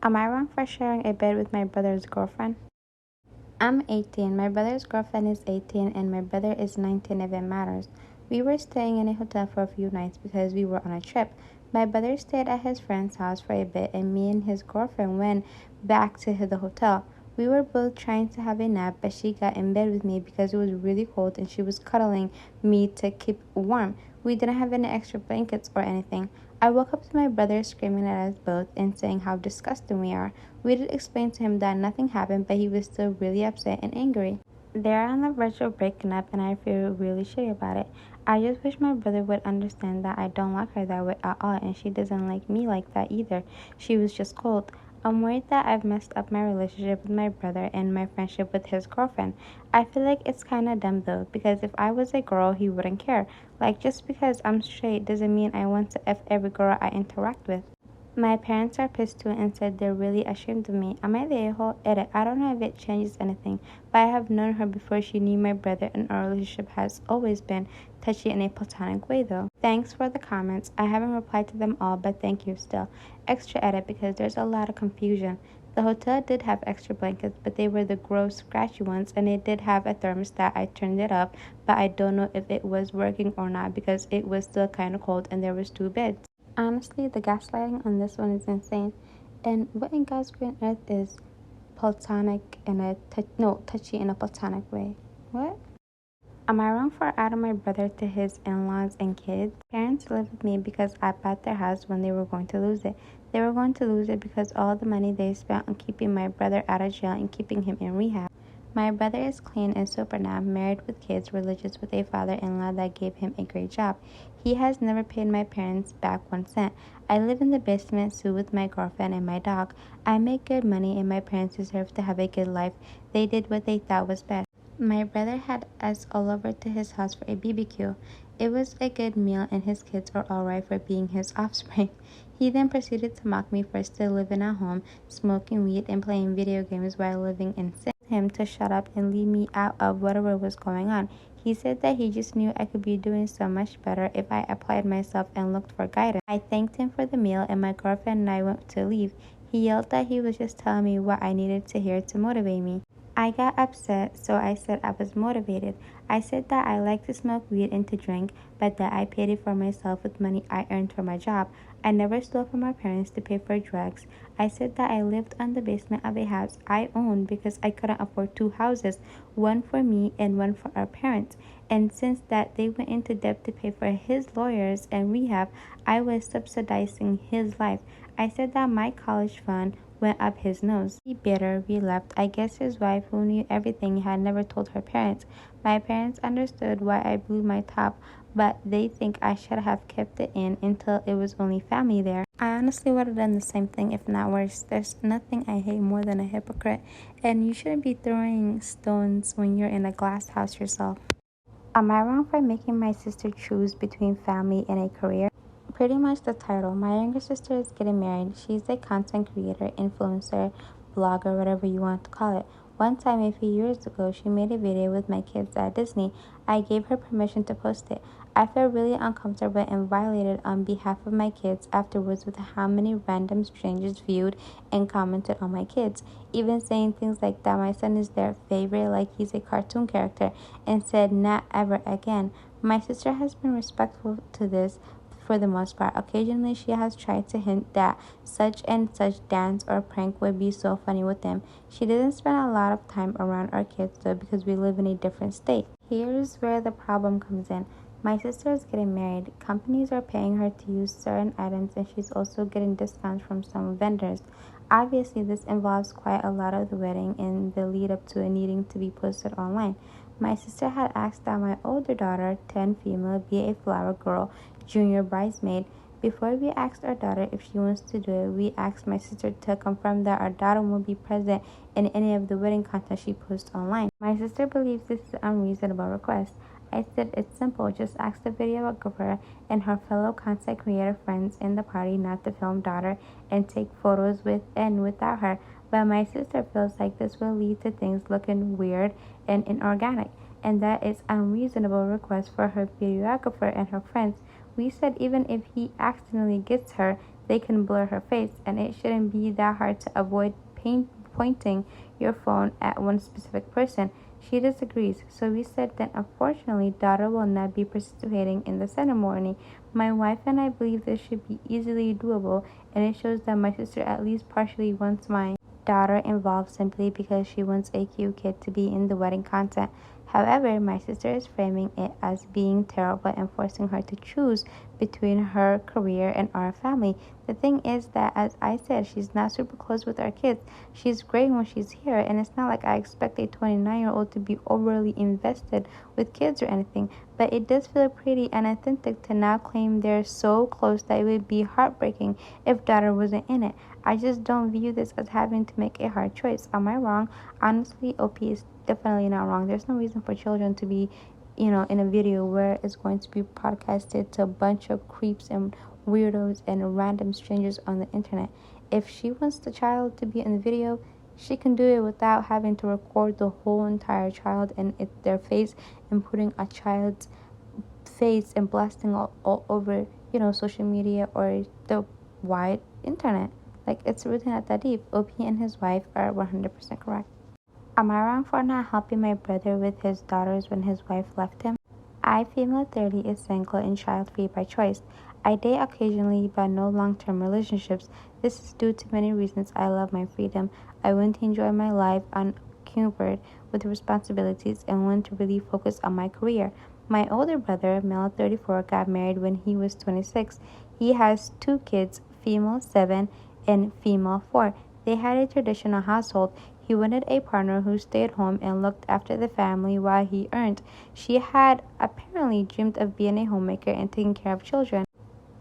Am I wrong for sharing a bed with my brother's girlfriend? I'm 18, my brother's girlfriend is 18, and my brother is 19 if it matters. We were staying in a hotel for a few nights because we were on a trip. My brother stayed at his friend's house for a bit, and me and his girlfriend went back to the hotel. We were both trying to have a nap, but she got in bed with me because it was really cold and she was cuddling me to keep warm. We didn't have any extra blankets or anything. I woke up to my brother screaming at us both and saying how disgusting we are. We did explain to him that nothing happened, but he was still really upset and angry. They're on the verge of breaking up, and I feel really shitty about it. I just wish my brother would understand that I don't like her that way at all, and she doesn't like me like that either. She was just cold. I'm worried that I've messed up my relationship with my brother and my friendship with his girlfriend. I feel like it's kinda dumb though, because if I was a girl, he wouldn't care. Like, just because I'm straight doesn't mean I want to F every girl I interact with. My parents are pissed too and said they're really ashamed of me. Am I the a-hole? Edit. I don't know if it changes anything, but I have known her before she knew my brother, and our relationship has always been touchy in a platonic way though. Thanks for the comments. I haven't replied to them all, but thank you still. Extra edit because there's a lot of confusion. The hotel did have extra blankets, but they were the gross, scratchy ones, and it did have a thermostat. I turned it up, but I don't know if it was working or not because it was still kind of cold and there was two beds. Honestly, the gaslighting on this one is insane. And what in God's green earth is platonic in a touchy in a platonic way? What? Am I wrong for adding my brother to his in-laws and kids? Parents live with me because I bought their house when they were going to lose it. They were going to lose it because all the money they spent on keeping my brother out of jail and keeping him in rehab. My brother is clean and sober now, married with kids, religious with a father-in-law that gave him a great job. He has never paid my parents back 1 cent. I live in the basement suite with my girlfriend and my dog. I make good money and my parents deserve to have a good life. They did what they thought was best. My brother had us all over to his house for a BBQ. It was a good meal and his kids are alright for being his offspring. He then proceeded to mock me for still living at home, smoking weed and playing video games while living in sin. Him to shut up and leave me out of whatever was going on. He said that he just knew I could be doing so much better if I applied myself and looked for guidance. I thanked him for the meal and my girlfriend and I went to leave. He yelled that he was just telling me what I needed to hear to motivate me. I got upset, so I said I was motivated. I said that I like to smoke weed and to drink, but that I paid it for myself with money I earned from my job. I never stole from my parents to pay for drugs. I said that I lived on the basement of a house I owned because I couldn't afford two houses, one for me and one for our parents. And since that they went into debt to pay for his lawyers and rehab, I was subsidizing his life. I said that my college fund went up his nose. He bitter, we left. I guess his wife, who knew everything, had never told her parents. My parents understood why I blew my top, but they think I should have kept it in until it was only family there. I honestly would have done the same thing, if not worse. There's nothing I hate more than a hypocrite, and you shouldn't be throwing stones when you're in a glass house yourself. Am I wrong for making my sister choose between family and a career? Pretty much the title. My younger sister is getting married. She's a content creator, influencer, blogger, whatever you want to call it. One time a few years ago, she made a video with my kids at Disney. I gave her permission to post it. I felt really uncomfortable and violated on behalf of my kids afterwards with how many random strangers viewed and commented on my kids, even saying things like that my son is their favorite like he's a cartoon character, and said not ever again. My sister has been respectful to this for the most part. Occasionally, she has tried to hint that such and such dance or prank would be so funny with them. She doesn't spend a lot of time around our kids though because we live in a different state. Here's where the problem comes in. My sister is getting married. Companies are paying her to use certain items and she's also getting discounts from some vendors. Obviously, this involves quite a lot of the wedding and the lead up to it needing to be posted online. My sister had asked that my older daughter, 10 female, be a flower girl, junior bridesmaid. Before we asked our daughter if she wants to do it, we asked my sister to confirm that our daughter will be present in any of the wedding content she posts online. My sister believes this is an unreasonable request. I said it's simple, just ask the videographer and her fellow content creator friends in the party not to film daughter and take photos with and without her. But my sister feels like this will lead to things looking weird and inorganic, and that it's unreasonable request for her videographer and her friends. We said even if he accidentally gets her, they can blur her face, and it shouldn't be that hard to avoid pointing your phone at one specific person. She disagrees, so we said that unfortunately daughter will not be participating in the ceremony. My wife and I believe this should be easily doable, and it shows that my sister at least partially wants my daughter involved simply because she wants a cute kid to be in the wedding content. However, my sister is framing it as being terrible and forcing her to choose between her career and our family. The thing is that, as I said, she's not super close with our kids. She's great when she's here, and it's not like I expect a 29-year-old to be overly invested with kids or anything, but it does feel pretty and authentic to now claim they're so close that it would be heartbreaking if daughter wasn't in it. I just don't view this as having to make a hard choice. Am I wrong? Honestly, OP is definitely not wrong. There's no reason for children to be, in a video where it's going to be podcasted to a bunch of creeps and weirdos and random strangers on the internet. If she wants the child to be in the video, she can do it without having to record the whole entire child and their face and putting a child's face and blasting all over, social media or the wide internet. Like, it's really not that deep. OP and his wife are 100% correct. Am I wrong for not helping my brother with his daughters when his wife left him? I, female 30, is single and child-free by choice. I date occasionally, but no long-term relationships. This is due to many reasons. I love my freedom. I want to enjoy my life unencumbered with responsibilities and want to really focus on my career. My older brother, male 34, got married when he was 26. He has 2 kids, female 7 and female 4. They had a traditional household. He wanted a partner who stayed home and looked after the family while he earned. She had apparently dreamed of being a homemaker and taking care of children.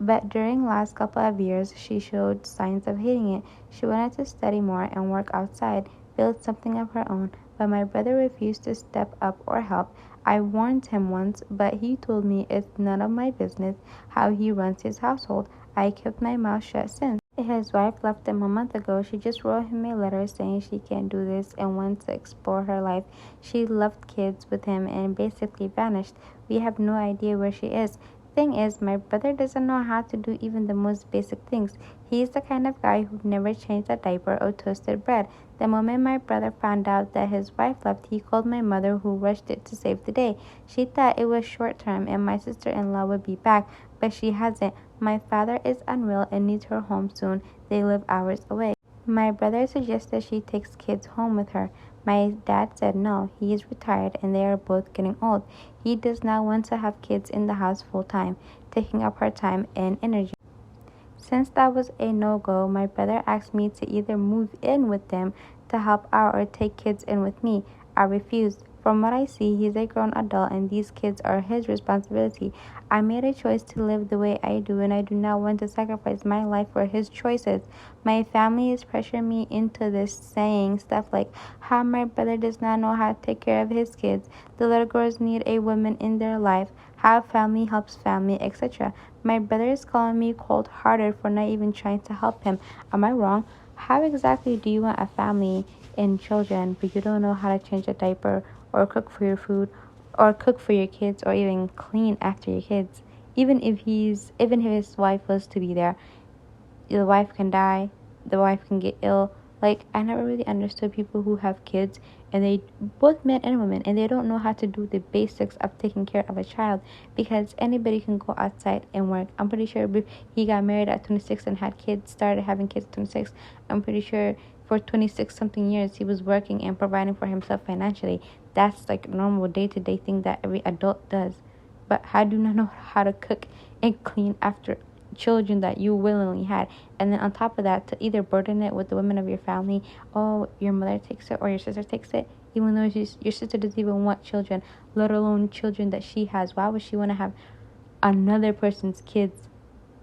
But during the last couple of years, she showed signs of hating it. She wanted to study more and work outside, build something of her own, but my brother refused to step up or help. I warned him once, but he told me it's none of my business how he runs his household. I kept my mouth shut since. His wife left him a month ago. She just wrote him a letter saying she can't do this and wants to explore her life. She left kids with him and basically vanished. We have no idea where she is. Thing is, my brother doesn't know how to do even the most basic things. He's the kind of guy who never changed a diaper or toasted bread. The moment my brother found out that his wife left, he called my mother, who rushed it to save the day. She thought it was short term and my sister-in-law would be back, but she hasn't. My father is unwell and needs her home soon. They live hours away. My brother suggested she takes kids home with her. My dad said no. He is retired and they are both getting old. He does not want to have kids in the house full time, taking up her time and energy. Since that was a no-go, my brother asked me to either move in with them to help out or take kids in with me. I refused. From what I see, he's a grown adult and these kids are his responsibility. I made a choice to live the way I do and I do not want to sacrifice my life for his choices. My family is pressuring me into this, saying stuff like how my brother does not know how to take care of his kids, the little girls need a woman in their life, how family helps family, etc. My brother is calling me cold-hearted for not even trying to help him. Am I wrong? How exactly do you want a family and children, but you don't know how to change a diaper or cook for your food or cook for your kids or even clean after your kids? Even if his wife was to be there, the wife can die, the wife can get ill. Like, I never really understood people who have kids and they, both men and women, and they don't know how to do the basics of taking care of a child, because anybody can go outside and work. I'm pretty sure if he got married at 26 and had kids, started having kids at 26, I'm pretty sure for 26 something years he was working and providing for himself financially. That's like a normal day-to-day thing that every adult does. But how do you not know how to cook and clean after children that you willingly had? And then on top of that, to either burden it with the women of your family, oh, your mother takes it or your sister takes it, even though your sister doesn't even want children, let alone children that she has. Why would she want to have another person's kids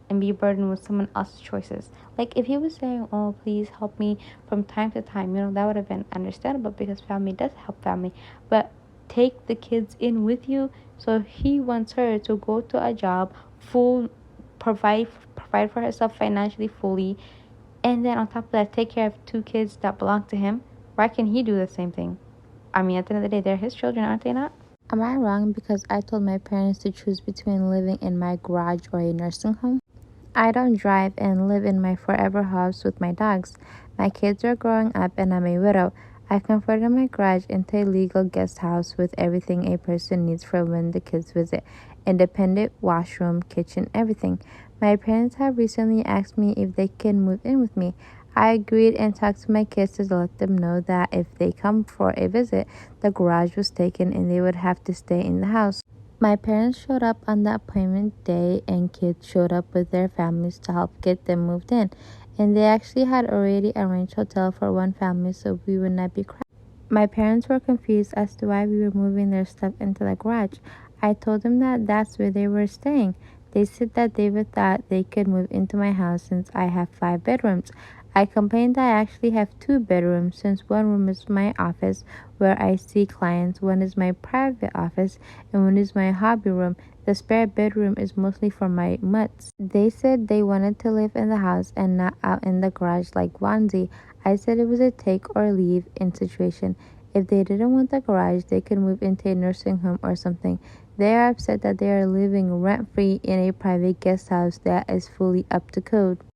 and be burdened with someone else's choices? Like, if he was saying, oh, please help me from time to time, that would have been understandable, because family does help family. But take the kids in with you. So he wants her to go to a job, provide for herself financially fully, and then on top of that, take care of 2 kids that belong to him. Why can't he do the same thing? I mean, at the end of the day, they're his children, aren't they not? Am I wrong because I told my parents to choose between living in my garage or a nursing home? I don't drive and live in my forever house with my dogs. My kids are growing up and I'm a widow. I converted my garage into a legal guest house with everything a person needs for when the kids visit. Independent washroom, kitchen, everything. My parents have recently asked me if they can move in with me. I agreed and talked to my kids to let them know that if they come for a visit, the garage was taken and they would have to stay in the house. My parents showed up on the appointment day and kids showed up with their families to help get them moved in. And they actually had already arranged hotel for one family so we would not be crowded. My parents were confused as to why we were moving their stuff into the garage. I told them that that's where they were staying. They said that they would thought they could move into my house since I have 5 bedrooms. I complained that I actually have 2 bedrooms since one room is my office where I see clients, one is my private office, and one is my hobby room. The spare bedroom is mostly for my mutts. They said they wanted to live in the house and not out in the garage like Wanzi. I said it was a take or leave in situation. If they didn't want the garage, they could move into a nursing home or something. They are upset that they are living rent-free in a private guest house that is fully up to code.